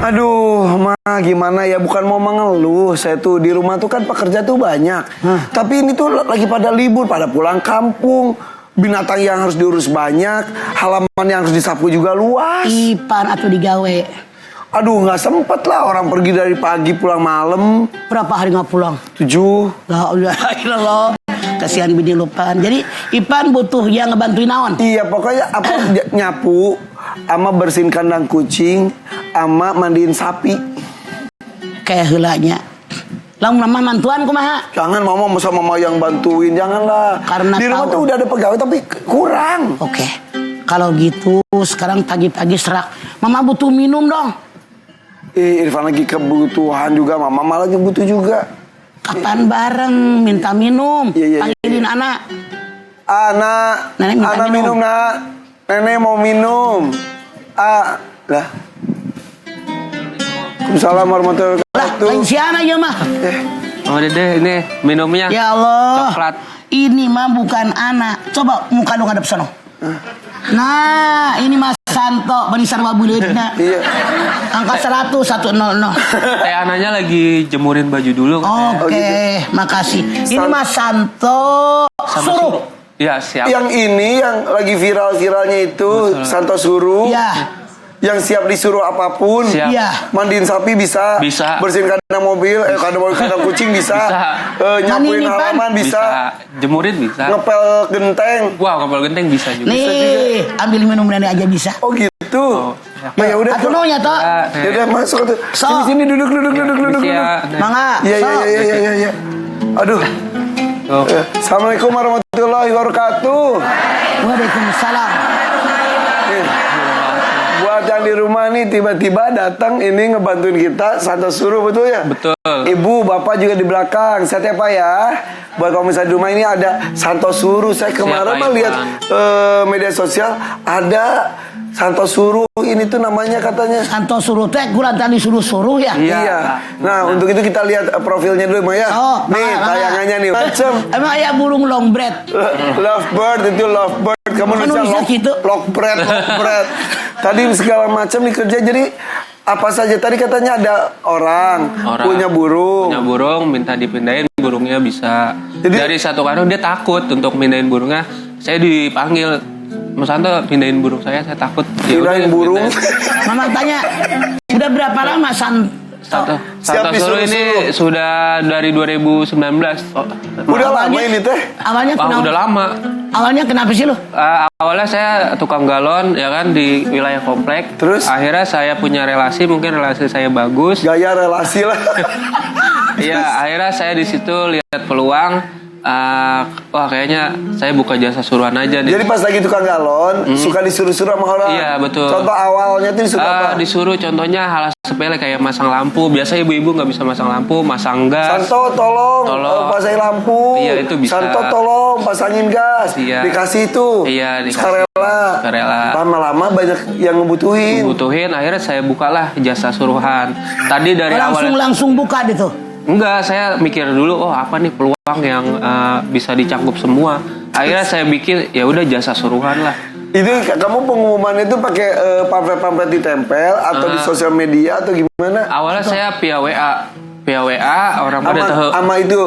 Aduh, gimana ya, bukan mau mengeluh. Saya tuh di rumah tuh kan pekerja tuh banyak. Tapi ini tuh lagi pada libur, pada pulang kampung. Binatang yang harus diurus banyak, halaman yang harus disapu juga luas. Ipan atau digawe. Aduh, nggak sempet lah, orang pergi dari pagi pulang malam. Berapa hari nggak pulang? 7. Lah, kasihan bini lupan. Jadi Ipan butuh yang ngebantuin naon? Iya, pokoknya apa nyapu, ama bersihin kandang kucing, ama mandiin sapi. Kayak heulanya. Lamun mama mantuan kumaha? Jangan mama sama mama yang bantuin, janganlah. Karena di rumah tahu. tuh udah ada pegawai tapi kurang. Oke. Kalau gitu sekarang pagi-pagi serak. Mama butuh minum dong. Irfan lagi kebutuhan juga, mama lagi butuh juga. Kapan bareng minta minum? Iya. Panggilin anak. Nenek minta minum, nak. Nenek mau minum. Lah. Waalaikumsalam warahmatullahi wabarakatuh. Lain si anak ya mah. Oh dede, ini minumnya. Ya Allah. Coklat. Ini mah bukan anak. Coba muka lu ngadep sono. Nah, ini Mas Santo, Bani Sarwa Buleutna. Iya. Angka 100, 100. Teh anaknya lagi jemurin baju dulu. Oke, makasih. Ini Mas Santo. Suruh. Iya, siap. Yang ini yang lagi viral-viralnya itu Santo Suruh. Iya. Yang siap disuruh apapun. Siap. Iya. Mandiin sapi bisa. Bersihin kandang mobil, kandang kucing bisa. Nyapuin halaman bisa. Jemurin bisa. Ngepel genteng. Wow, ngepel genteng bisa juga. Nih, ambil minum nenek aja bisa. Oh gitu. Ya udah. Atuh nya toh. Ya udah masuk tuh. Sini duduk. Mangga. Iya. Aduh. Assalamualaikum warahmatullahi wabarakatuh. Waalaikumsalam. Buat yang di rumah nih tiba-tiba datang ini ngebantuin kita Santo Suruh, betul ya? Betul. Ibu, bapak juga di belakang. Sehat ya Pak ya? Buat kalau misalnya di rumah ini ada Santo Suruh. Saya kemarin mah lihat media sosial ada Santo Suruh. Ini tuh namanya katanya Santo Suruh teh kurang tadi suruh ya? Iya. Nah, untuk itu kita lihat profilnya dulu Maya. Nih tayangannya nih. Macam emang ya burung longbread. Lovebird itu lovebird. Kamu bisa lockbread. Tadi segala macam dikerja. Jadi apa saja tadi katanya ada orang punya burung minta dipindahin burungnya bisa. Jadi, dari satu kandang dia takut untuk pindahin burungnya. Saya dipanggil, Mas Santo pindahin burung saya takut. Pindahin burung. Mama tanya, udah berapa lama Santo Suruh ini sudah dari 2019. Udah lama ini teh? Awalnya kenapa? Udah lama. Awalnya kenapa sih lo? Awalnya saya tukang galon ya kan di wilayah komplek. Terus? Akhirnya saya punya relasi, mungkin relasi saya bagus. Gaya relasi lah. Iya, akhirnya saya di situ lihat peluang. Wah kayaknya saya buka jasa suruhan aja nih. Jadi pas lagi tukang galon suka disuruh-suruh sama orang. Iya betul. Contoh awalnya tuh disuruh apa? Disuruh contohnya hal sepele kayak masang lampu. Biasa ibu-ibu nggak bisa masang lampu, masang gas. Santo tolong pasangin lampu. Iya itu bisa. Santo tolong pasangin gas. Iya. Dikasih itu. Iya dikasih. Sukarela. Lama-lama banyak yang ngebutuhin. Akhirnya saya bukalah jasa suruhan. Tadi dari awal langsung buka gitu. Enggak, saya mikir dulu, apa nih peluang yang bisa dicangkup semua. Akhirnya saya bikin, ya udah jasa suruhan lah. Itu kamu pengumuman itu pakai pamflet-pamflet ditempel atau di sosial media atau gimana? Awalnya saya via WA orang pada tahu. Ama itu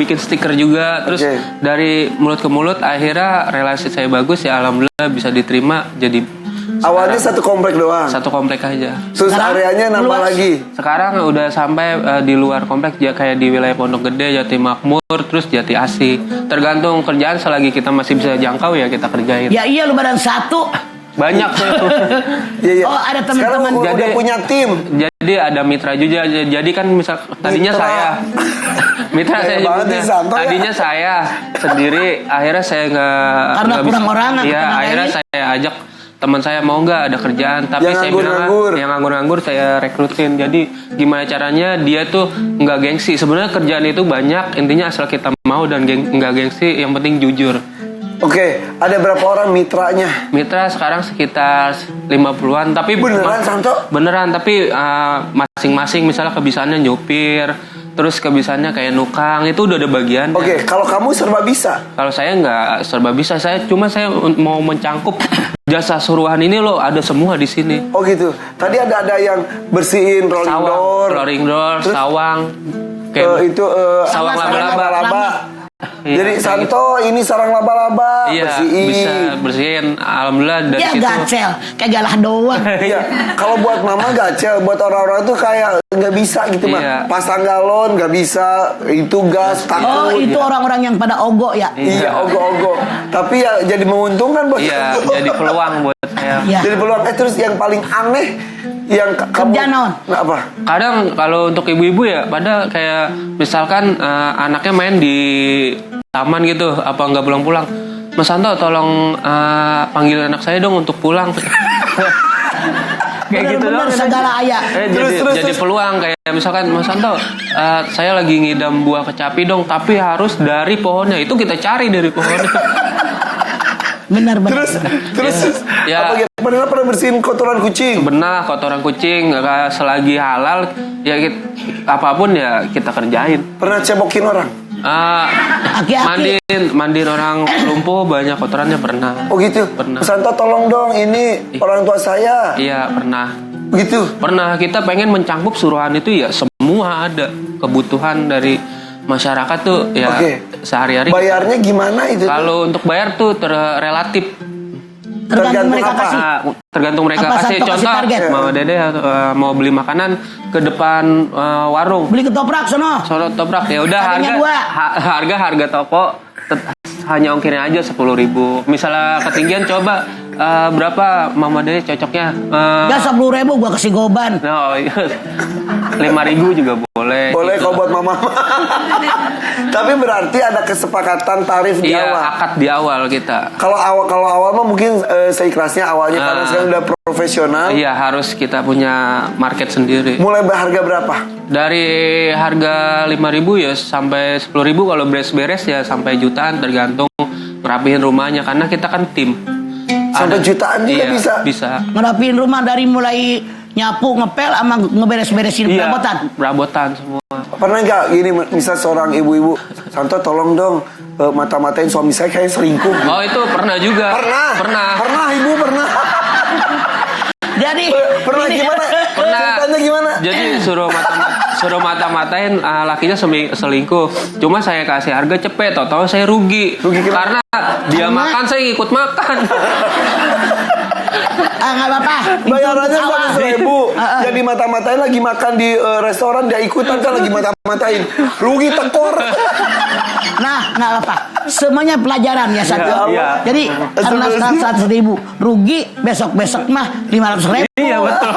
bikin stiker juga. Terus dari mulut ke mulut, akhirnya relasi saya bagus ya, alhamdulillah bisa diterima jadi. Awalnya satu komplek doang? Satu komplek aja. Terus areanya nambah lagi? Sekarang udah sampai di luar komplek, kayak di wilayah Pondok Gede, Jati Makmur, terus Jati Asih. Tergantung kerjaan, selagi kita masih bisa jangkau ya kita kerjain. Ya iya, lu badan satu. Banyak tuh. Iya. Oh ada teman-teman. Jadi punya tim. Jadi ada mitra juga. Jadi kan misal tadinya saya. Mitra saya juga. Tadinya saya sendiri. Akhirnya saya nggak. Karena kurang orang. Iya. Akhirnya saya ajak teman saya mau nggak ada kerjaan, tapi yang saya bilang yang nganggur saya rekrutin. Jadi gimana caranya dia tuh nggak gengsi. Sebenarnya kerjaan itu banyak, intinya asal kita mau dan nggak gengsi, yang penting jujur. Oke, ada berapa orang mitranya? Mitra sekarang sekitar 50-an, tapi beneran Santo? Beneran, tapi masing-masing misalnya kebiasaannya nyupir, terus kebiasaannya kayak nukang itu udah ada bagiannya. Oke, kalau kamu serba bisa. Kalau saya nggak serba bisa, saya mau mencangkup jasa suruhan ini loh, ada semua di sini. Oh gitu. Tadi ada yang bersihin rolling door, terus, sawang, kayak sawang laba-laba. Iya, jadi Santo ini sarang laba-laba, iya, bersihin. bisa bersihin. Alhamdulillah dari Ya situ. gacel, kayak galah doang. Iya, kalau buat mama gacel, buat orang-orang tuh kayak nggak bisa gitu Iya. mah. Pasang galon nggak bisa, itu gas Oh, takut. itu orang-orang yang pada ogo ya. Iya, ogo-ogo. Tapi ya jadi menguntungkan buat Iya, jadi peluang buat saya. Iya. Jadi peluang. Terus yang paling aneh yang kamu Kerja naon? apa? Kadang kalau untuk ibu-ibu ya, pada kayak misalkan anaknya main di taman gitu, apa nggak pulang-pulang, Mas Santo tolong panggil anak saya dong untuk pulang. Kayak gitu Bener-bener dong. segala ayah. Jadi peluang kayak misalkan Mas Santo, saya lagi ngidam buah kecapi dong, tapi harus dari pohonnya. Itu kita cari dari pohonnya. Bener-bener. Terus Ya. apa gitu? Pernah bersihin kotoran kucing? Benar, kotoran kucing selagi halal ya apapun ya kita kerjain. Pernah cebokin orang? Aki-aki. Mandiin orang lumpuh banyak kotorannya pernah. Oh gitu. Pernah. Santo tolong dong, ini orang tua saya. Iya pernah. Gitu. Pernah kita pengen mencangkup suruhan itu ya semua ada kebutuhan dari masyarakat tuh ya sehari-hari. Bayarnya gimana itu? Kalau untuk bayar tuh relatif. Tergantung mereka apa? kasih. Tergantung mereka Apa kasih. Santo kasih Contoh, target? Mama Dede mau beli makanan ke depan warung. Beli ketoprak sono. Sono toprak ya udah Harganya harga toko hanya ongkirnya aja 10.000. Misalnya ketinggian coba berapa Mama Dede cocoknya? Gas 10.000 gua kasih goban. No, 5.000 juga boleh. Boleh gitu. kalau buat mama. Tapi berarti ada kesepakatan tarif di Iya, awal. akad di awal kita. Kalau awal mah mungkin seikhlasnya awalnya karena sekarang udah profesional. Iya, harus kita punya market sendiri. Mulai harga berapa? Dari harga 5.000 ya sampai 10.000, kalau beres-beres ya sampai jutaan tergantung ngerapihin rumahnya karena kita kan tim. Sampai jutaan juga iya, bisa? Ngerapiin rumah dari mulai nyapu, ngepel, sama ngeberes-beresin Iya, perabotan. semua. Pernah nggak gini, misal seorang ibu-ibu, Santo tolong dong mata-matain suami saya kayak selingkuh. Oh itu pernah juga. Pernah ibu pernah. Jadi Pernah gimana? Ceritanya gimana? Jadi suruh mata-matain lakinya selingkuh. Cuma saya kasih harga cepet, tau saya rugi. Karena dia makan, saya ikut makan. nggak apa-apa. Bayarannya 100.000. Jadi mata-matain lagi makan di restoran, dia ikutan kan lagi mata-matain. Rugi tekor. Nah, nggak apa-apa. Semuanya pelajaran ya satu. Iya. Jadi karena 100.000 rugi, besok mah 500.000. Iya betul.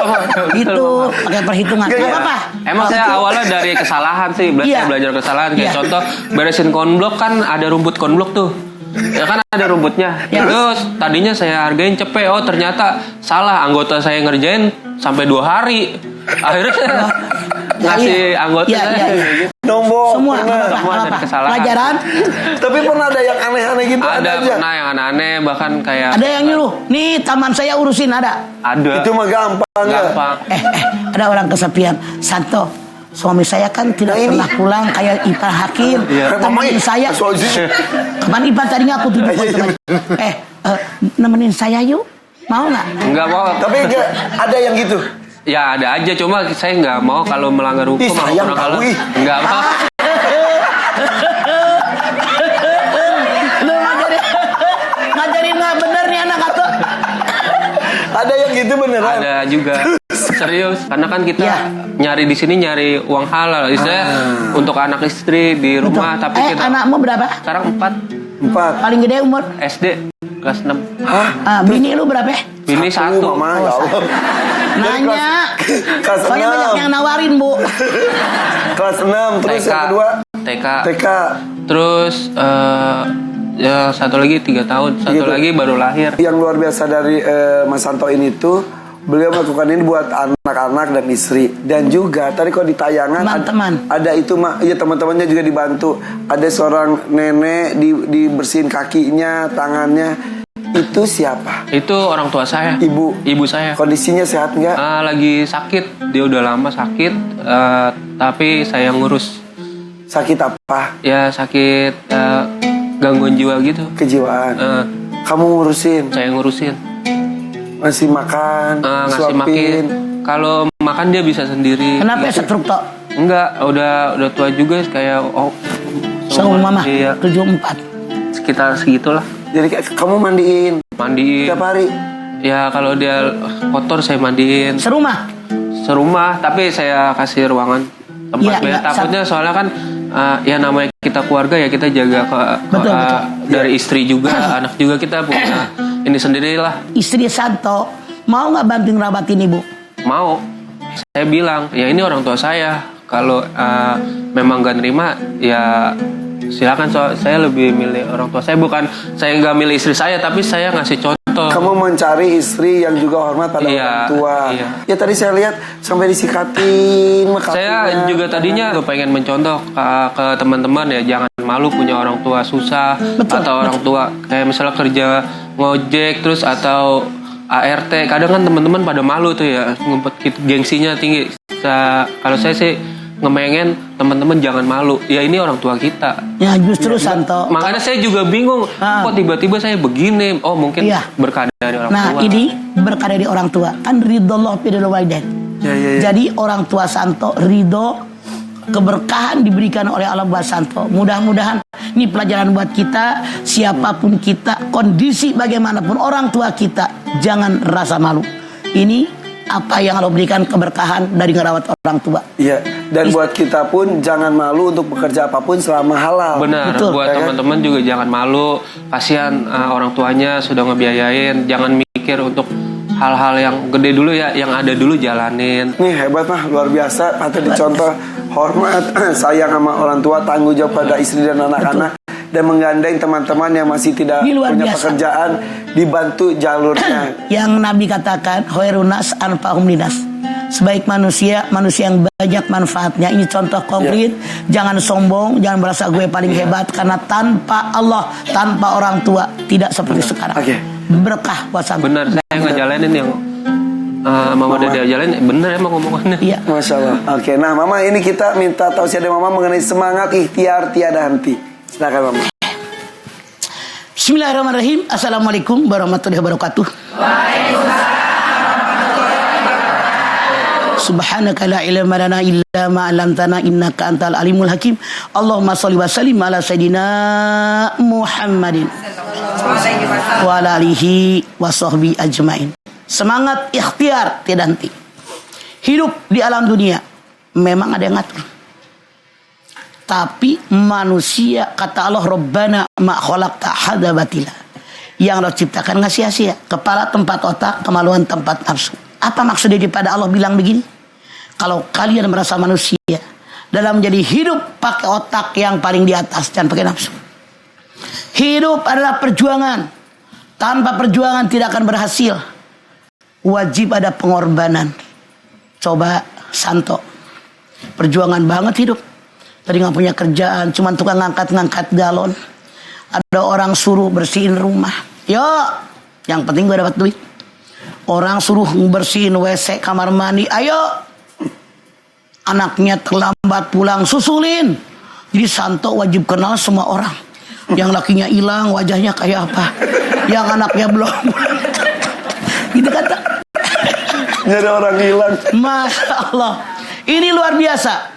Itu pakai perhitungan. Nggak apa-apa. Emang saya awalnya dari kesalahan sih, saya belajar kesalahan. Kayak contoh beresin konblok kan ada rumput konblok tuh. Ya kan ada rumputnya. Terus tadinya saya hargain cepet, oh ternyata salah, anggota saya ngerjain sampai 2 hari. Akhirnya saya ngasih anggota saya. Nombok. Semua dari kesalahan. Pelajaran. Tapi pernah ada yang aneh-aneh gitu? Ada aja? pernah yang aneh-aneh, bahkan kayak Ada yang nyuruh, nih taman saya urusin ada. ada. Itu mah gampang ya. Gampang. Ada orang kesepian. Santo, suami saya kan tidak pernah pulang kayak Ipar Hakim. Temenin saya. Kapan Ipar tadinya aku tujuh teman. Nemenin saya yuk. Mau nggak? Enggak mau. Tapi ada yang gitu. Ya ada aja, cuma saya nggak mau kalau melanggar hukum. Ih, sayang kalau tahu, ih. nggak mau. Lu ngajarin nggak bener nih anak atau? Ada yang gitu beneran. Ada juga. Serius, karena kan kita Ya. nyari di sini nyari uang halal. Istilahnya untuk anak istri di rumah, tapi kita Anakmu berapa? sekarang 4 Paling gede umur? SD kelas 6. Bini lu berapa? Bini 1. Mama, ya Allah. Nanya. Kelas Soalnya 6. banyak yang nawarin, Bu. Kelas 6. Terus TK. yang kedua TK. Terus ya satu lagi 3 tahun, satu Gitu. lagi baru lahir. yang luar biasa dari Mas Santo ini tuh, beliau melakukan ini buat anak-anak dan istri. Dan juga tadi kalau di tayangan Teman-teman. ada itu ya teman-temannya juga dibantu. Ada seorang nenek dibersihin kakinya, tangannya. Itu siapa? Itu orang tua saya. Ibu saya. Kondisinya sehat nggak? Lagi sakit, dia udah lama sakit, tapi saya ngurus. Sakit apa? Ya sakit gangguan jiwa gitu. Kejiwaan. Kamu ngurusin? Saya ngurusin. Ngasih makan, Ngasih makan. Kalau makan dia bisa sendiri. Kenapa stroke tok? Enggak, udah tua juga kayak Sama mama. Iya. 74. Sekitar segitulah. Jadi kamu mandiin tiap hari? Ya kalau dia kotor saya mandiin. Serumah? Serumah, tapi saya kasih ruangan tempat Iya, takutnya soalnya kan ya namanya kita keluarga ya kita jaga betul. dari istri juga, anak juga kita punya ini sendirilah. Istri Santo mau nggak bantu ngerabatin ibu? Mau. Saya bilang ya ini orang tua saya. Kalau memang gak nerima ya silakan. Saya lebih milih orang tua saya, bukan saya nggak milih istri saya, tapi saya ngasih contoh. Kamu mencari istri yang juga hormat pada orang tua. Iya. Ya tadi saya lihat sampai disikatin. Saya juga tadinya pengen mencontoh ke teman-teman ya, jangan malu punya orang tua susah. Betul, atau orang tua kayak misalnya kerja ngojek terus atau ART. Kadang kan teman-teman pada malu tuh ya, ngumpet gengsinya tinggi. Kalau saya sih ngemengen teman-teman jangan malu. Ya ini orang tua kita. Ya justru Santo. Makanya saya juga bingung. Kok tiba-tiba saya begini? Oh mungkin berkah dari orang tua. Nah ini berkah dari orang tua. Kan ridho ridho walidain. Jadi orang tua Santo ridho, keberkahan diberikan oleh Allah buat Santo. Mudah-mudahan ini pelajaran buat kita. Siapapun kita, kondisi bagaimanapun orang tua kita, jangan rasa malu. Ini apa yang Allah berikan keberkahan dari ngerawat orang tua. Iya. Dan buat kita pun jangan malu untuk bekerja apapun selama halal. Benar. Betul. Buat teman-teman juga jangan malu. Kasihan orang tuanya sudah ngebiayain. Jangan mikir untuk hal-hal yang gede dulu ya. Yang ada dulu jalanin. Nih hebat mah, luar biasa. Patut dicontoh, hormat, sayang sama orang tua, tanggung jawab pada istri dan anak-anak. Dan menggandeng teman-teman yang masih tidak punya pekerjaan, dibantu jalurnya. Yang Nabi katakan khairunas anfa'hum linas. Sebaik manusia yang banyak manfaatnya. Ini contoh konkret. Jangan sombong, jangan merasa gue paling hebat, karena tanpa Allah, tanpa orang tua tidak seperti sekarang. Berkah buat sampai. Benar, saya ngejalanin yang Mama udah diajalin, bener emang ngomongannya. Iya. Masya Allah. Oke, nah Mama ini kita minta tausiah dari Mama mengenai semangat ikhtiar tiada henti. Silakan Mama. Bismillahirrahmanirrahim. Assalamualaikum warahmatullahi wabarakatuh. Subhanaka la ilma lana illa ma 'allamtana innaka antal alimul hakim. Allahumma shalli wa sallim ala sayidina Muhammadin wa ala alihi wa sahbihi ajmain. Semangat ikhtiar tiada henti. Hidup di alam dunia memang ada yang ngatur. Tapi manusia, kata Allah, Rabbana ma khalaqta hadza batila. Yang Allah ciptakan nggak sia-sia. Kepala tempat otak, kemaluan tempat nafsu. Apa maksudnya daripada Allah bilang begini? Kalau kalian merasa manusia dalam menjadi hidup pakai otak yang paling di atas, jangan pakai nafsu. Hidup adalah perjuangan. Tanpa perjuangan tidak akan berhasil. Wajib ada pengorbanan. Coba Santo, perjuangan banget hidup. Tadi nggak punya kerjaan, cuma tukang ngangkat galon. Ada orang suruh bersihin rumah. Yo, yang penting gue dapat duit. Orang suruh bersihin WC, kamar mandi. Ayo, anaknya terlambat pulang, susulin. Jadi Santo wajib kenal semua orang. Yang lakinya hilang, wajahnya kayak apa. Yang anaknya belum. Gitu kata. Jadi orang hilang. Masya Allah. Ini luar biasa.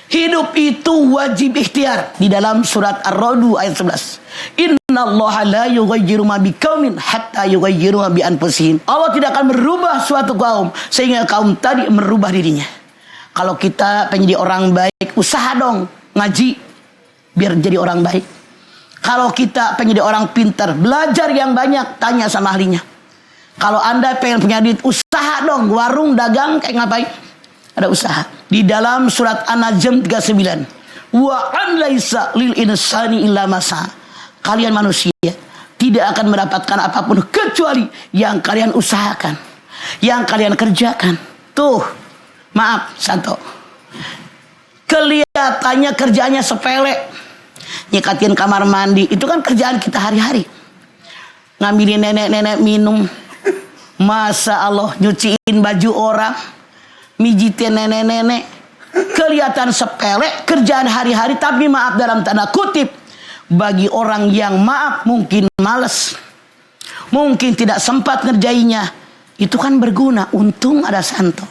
Hidup itu wajib ikhtiar. Di dalam surat Ar-Ra'd ayat 11. Innallaha la yughayyiru ma biqaumin hatta yughayyiru ma bi anfusihim. Allah tidak akan merubah suatu kaum sehingga kaum tadi merubah dirinya. Kalau kita pengen jadi orang baik, usaha dong ngaji biar jadi orang baik. Kalau kita pengen jadi orang pintar, belajar yang banyak, tanya sama ahlinya. Kalau Anda pengen punya duit, usaha dong, warung, dagang, kayak ngapain? Ada usaha. Di dalam surat An-Najm 39. Wa an laisa lil insani illa masa. Kalian manusia tidak akan mendapatkan apapun kecuali yang kalian usahakan, yang kalian kerjakan. Tuh, maaf Santo. Kelihatannya kerjaannya sepele. Nyekatin kamar mandi, itu kan kerjaan kita hari-hari. Ngambilin nenek-nenek minum. Masa Allah, nyuciin baju orang, mijitin nenek-nenek. kelihatan sepele kerjaan hari-hari, tapi maaf dalam tanda kutip, bagi orang yang maaf mungkin malas, mungkin tidak sempat ngerjainnya, itu kan berguna. Untung ada Santo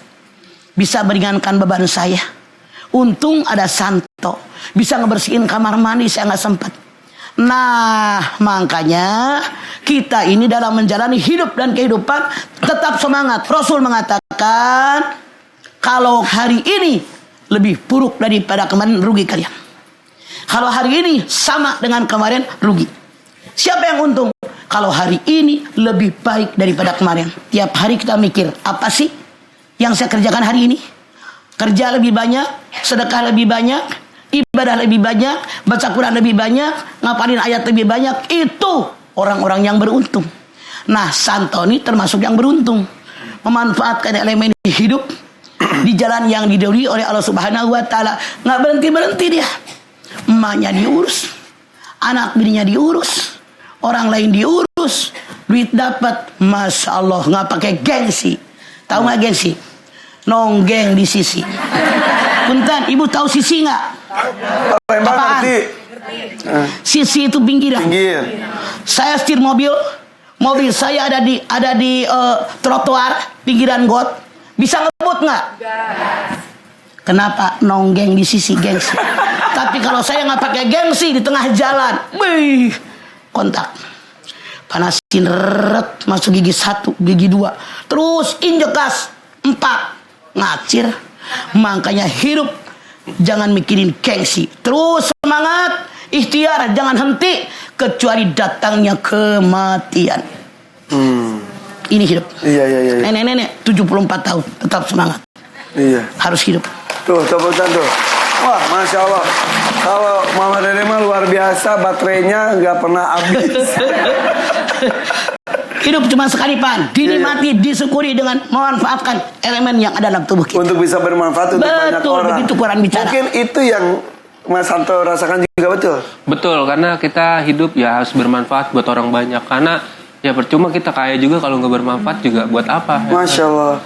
bisa meringankan beban saya. Untung ada Santo bisa ngebersihin kamar mandi, saya nggak sempat. Nah, makanya kita ini dalam menjalani hidup dan kehidupan tetap semangat. Rasul mengatakan, kalau hari ini lebih buruk daripada kemarin, rugi kalian. Kalau hari ini sama dengan kemarin, rugi. Siapa yang untung? Kalau hari ini lebih baik daripada kemarin. Tiap hari kita mikir, apa sih yang saya kerjakan hari ini? Kerja lebih banyak, sedekah lebih banyak, ibadah lebih banyak, baca Quran lebih banyak, ngapalin ayat lebih banyak. Itu orang-orang yang beruntung. Nah, Santo ini termasuk yang beruntung, memanfaatkan elemen hidup di jalan yang didahului oleh Allah Subhanahu wa taala. Nggak berhenti dia. Emaknya diurus, anak bininya diurus, orang lain diurus, duit dapat, masya Allah, nggak pakai gengsi. Tahu nggak gengsi? Nonggeng di sisi. Punten, ibu tahu sisi nggak? Apaan? Sisi itu pinggiran. Pinggir. Saya setir mobil saya ada di trotoar pinggiran got. Bisa ngebut nggak? Kenapa? Nonggeng di sisi, gengsi. Tapi kalau saya nggak pakai gengsi di tengah jalan, kontak. Panasin ret, masuk gigi 1, gigi 2, terus injek gas 4, ngacir. Makanya hidup jangan mikirin gengsi, terus semangat, ikhtiar, jangan henti kecuali datangnya kematian. Ini hidup. Iya. Nenek-nenek 74 tahun tetap semangat. Iya. Harus hidup. Tuh, tepukan tuh. Wah, masya Allah. Kalau Mama Dede mah luar biasa, baterainya nggak pernah habis. Hidup cuma sekali, Pan. Dinikmati, disyukuri dengan memanfaatkan elemen yang ada dalam tubuh kita. Untuk bisa bermanfaat untuk banyak orang. Begitu Quran bicara. Mungkin itu yang Mas Santo rasakan juga, betul? Betul, karena kita hidup ya harus bermanfaat buat orang banyak. Karena ya percuma kita kaya juga kalau nggak bermanfaat juga buat apa? Masya Allah.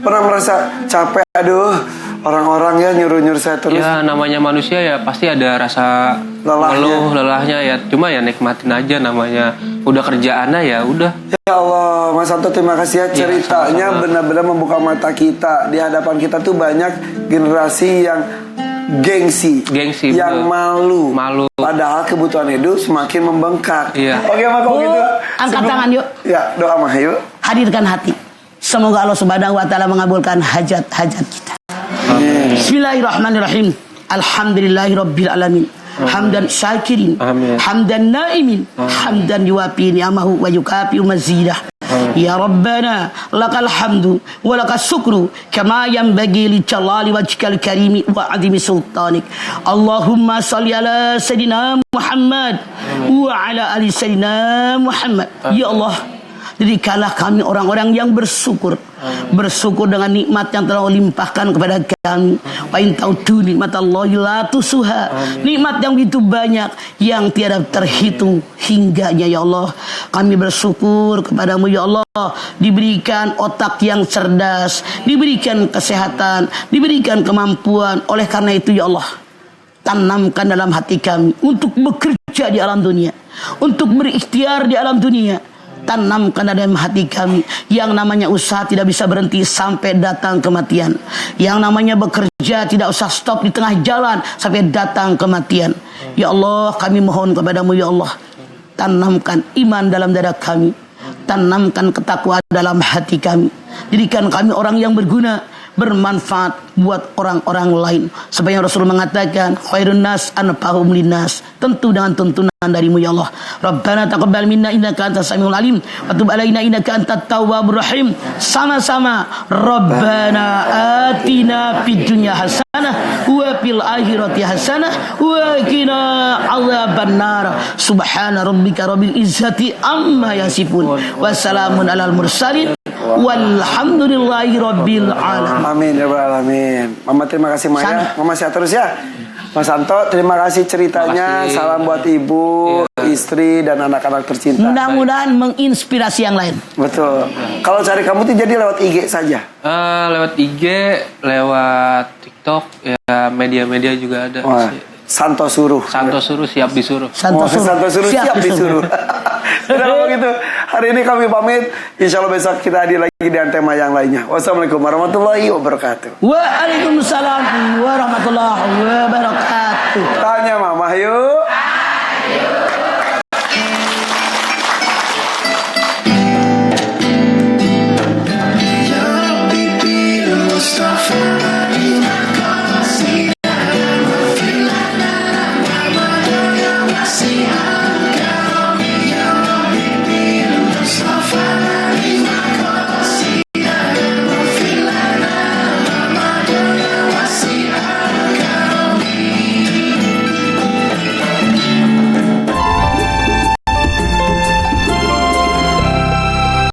Pernah merasa capek, aduh, orang-orang ya nyuruh-nyuruh saya terus. Ya namanya manusia ya pasti ada rasa lelahnya ya. Cuma ya nikmatin aja, namanya udah kerjaannya ya udah. Ya Allah, Mas Santo terima kasih ya, ceritanya benar-benar membuka mata kita. Di hadapan kita tuh banyak generasi yang gengsi, yang malu. Padahal kebutuhan hidup semakin membengkak. Iya. Oke, maka gitu. Angkat tangan yuk. Ya, doa mah yuk. Hadirkan hati. Semoga Allah Subhanahu wa taala mengabulkan hajat-hajat kita. Amin. Bismillahirrahmanirrahim. Alhamdulillahirabbil alamin. Hamdan syakirin, hamdan naimin, hamdan yuwafi ni'amahu wa yukafi mazidah. Ya Rabbana lakal hamdu wa lakas syukru kama yanbaghi li jalali wajhikal karimi wa azimi sultanik. Allahumma shalli ala sayidina Muhammad wa ala ali sayidina Muhammad. Ya Allah, jadikanlah kami orang-orang yang bersyukur. Bersyukur dengan nikmat yang telah limpahkan kepada kami. Wa in ta'udu nikmatallahi la tusuha. Nikmat yang begitu banyak yang tiada terhitung hingganya ya Allah. Kami bersyukur kepadamu ya Allah, diberikan otak yang cerdas, diberikan kesehatan, diberikan kemampuan. Oleh karena itu ya Allah, tanamkan dalam hati kami untuk bekerja di alam dunia, untuk berikhtiar di alam dunia. Tanamkan dalam hati kami yang namanya usaha tidak bisa berhenti sampai datang kematian. Yang namanya bekerja tidak usah stop di tengah jalan sampai datang kematian. Ya Allah, kami mohon kepadamu ya Allah, tanamkan iman dalam dada kami, tanamkan ketakwaan dalam hati kami. Jadikan kami orang yang berguna, bermanfaat buat orang-orang lain. Sebagai Rasul mengatakan, khairun nas anfa'uhum linnas. Tentu dengan tuntunan darimu ya Allah. Rabbana taqabbal minna innaka antas samiul alim wa tub alaina innaka antat tawwabur rahim. Sama-sama. Rabbana atina fid dunya hasanah wa fil akhirati hasanah wa qina adzabannar. Subhana rabbika rabbil izzati amma yasifun. Wassalamun alal mursalin. Walhamdulillahi rabbil alamin. Amin ya rabbal alamin. Mama terima kasih Maya. Mama sehat terus ya. Mas Santo terima kasih ceritanya. Salam buat ibu. istri dan anak-anak tercinta. Mudah-mudahan menginspirasi yang lain. Betul. Kalau cari kamu tuh jadi lewat IG saja. Lewat IG, lewat TikTok, ya media-media juga ada. Wah, Santo Suruh. Santo Suruh siap disuruh. Santo Suruh siap disuruh. Udah kalau gitu, hari ini kami pamit. Insya Allah besok kita hadir lagi dengan tema yang lainnya. Wassalamualaikum warahmatullahi wabarakatuh. Waalaikumsalam warahmatullahi wabarakatuh. Tanya Mama yuk.